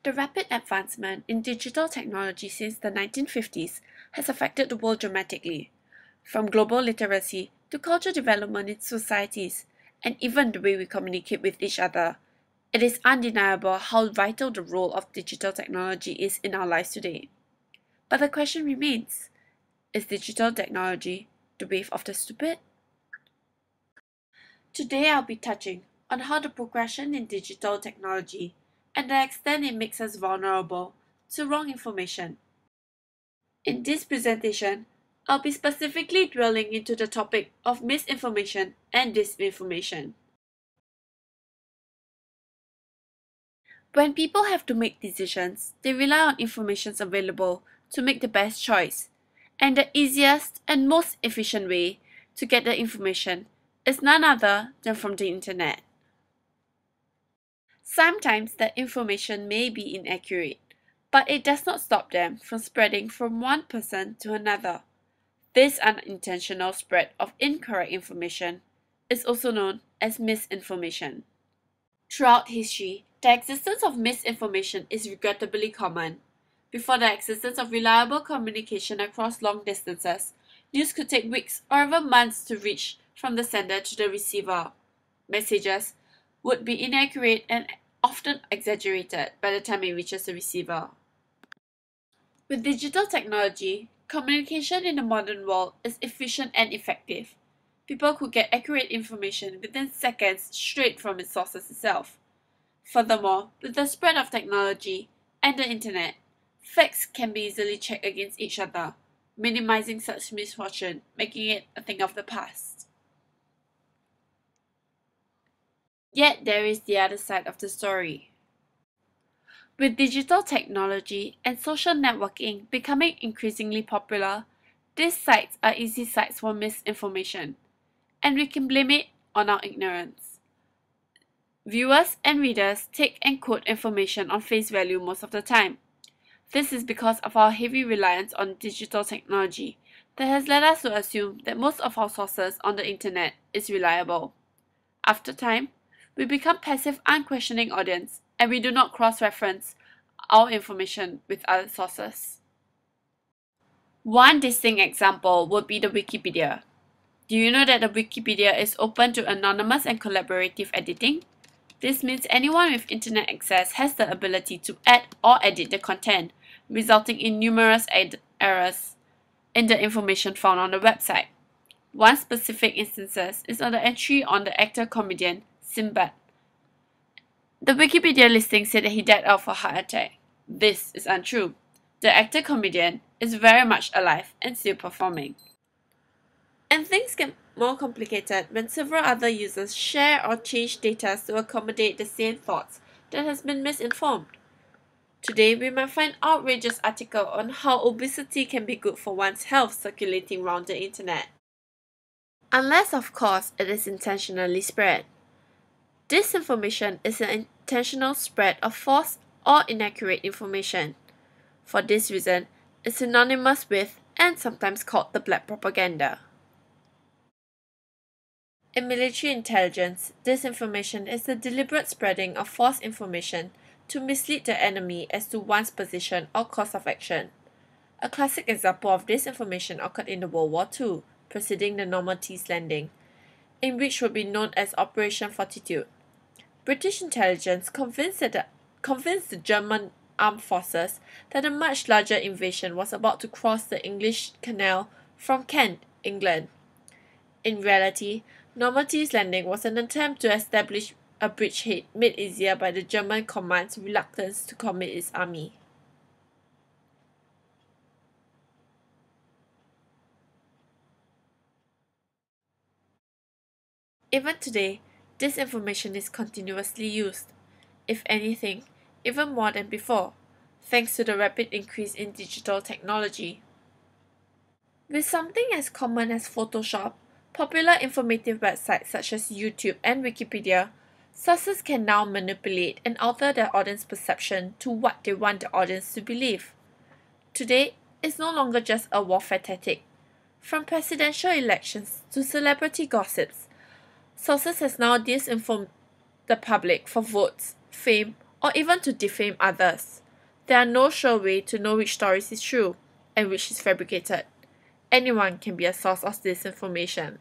The rapid advancement in digital technology since the 1950s has affected the world dramatically, from global literacy to cultural development in societies, and even the way we communicate with each other. It is undeniable how vital the role of digital technology is in our lives today. But the question remains, is digital technology the wave of the stupid? Today I'll be touching on how the progression in digital technology and the extent it makes us vulnerable to wrong information. In this presentation, I'll be specifically dwelling into the topic of misinformation and disinformation. When people have to make decisions, they rely on information available to make the best choice, and the easiest and most efficient way to get the information is none other than from the internet. Sometimes the information may be inaccurate, but it does not stop them from spreading from one person to another. This unintentional spread of incorrect information is also known as misinformation. Throughout history, the existence of misinformation is regrettably common. Before the existence of reliable communication across long distances, news could take weeks or even months to reach from the sender to the receiver. Messages would be inaccurate and often exaggerated by the time it reaches the receiver. With digital technology, communication in the modern world is efficient and effective. People could get accurate information within seconds straight from its sources itself. Furthermore, with the spread of technology and the internet, facts can be easily checked against each other, minimizing such misfortune, making it a thing of the past. Yet there is the other side of the story. With digital technology and social networking becoming increasingly popular, these sites are easy sites for misinformation, and we can blame it on our ignorance. Viewers and readers take and quote information on face value most of the time. This is because of our heavy reliance on digital technology that has led us to assume that most of our sources on the internet is reliable. After time, we become passive, unquestioning audience, and we do not cross-reference our information with other sources. One distinct example would be the Wikipedia. Do you know that the Wikipedia is open to anonymous and collaborative editing? This means anyone with internet access has the ability to add or edit the content, resulting in numerous errors in the information found on the website. One specific instance is on the entry on the actor-comedian Sinbad. The Wikipedia listing said that he died of a heart attack. This is untrue. The actor-comedian is very much alive and still performing. And things get more complicated when several other users share or change data to accommodate the same thoughts that has been misinformed. Today, we might find outrageous article on how obesity can be good for one's health circulating around the internet. Unless, of course, it is intentionally spread. Disinformation is an intentional spread of false or inaccurate information. For this reason, it's synonymous with and sometimes called the black propaganda. In military intelligence, disinformation is the deliberate spreading of false information to mislead the enemy as to one's position or course of action. A classic example of disinformation occurred in the World War II, preceding the Normandy's landing, in which would be known as Operation Fortitude. British intelligence convinced the German armed forces that a much larger invasion was about to cross the English Channel from Kent, England. In reality, Normandy's landing was an attempt to establish a bridgehead made easier by the German command's reluctance to commit its army. Even today, disinformation is continuously used, if anything, even more than before, thanks to the rapid increase in digital technology. With something as common as Photoshop, popular informative websites such as YouTube and Wikipedia, sources can now manipulate and alter their audience perception to what they want the audience to believe. Today, it's no longer just a warfare tactic. From presidential elections to celebrity gossips, sources has now disinformed the public for votes, fame, or even to defame others. There are no sure way to know which stories is true and which is fabricated. Anyone can be a source of disinformation.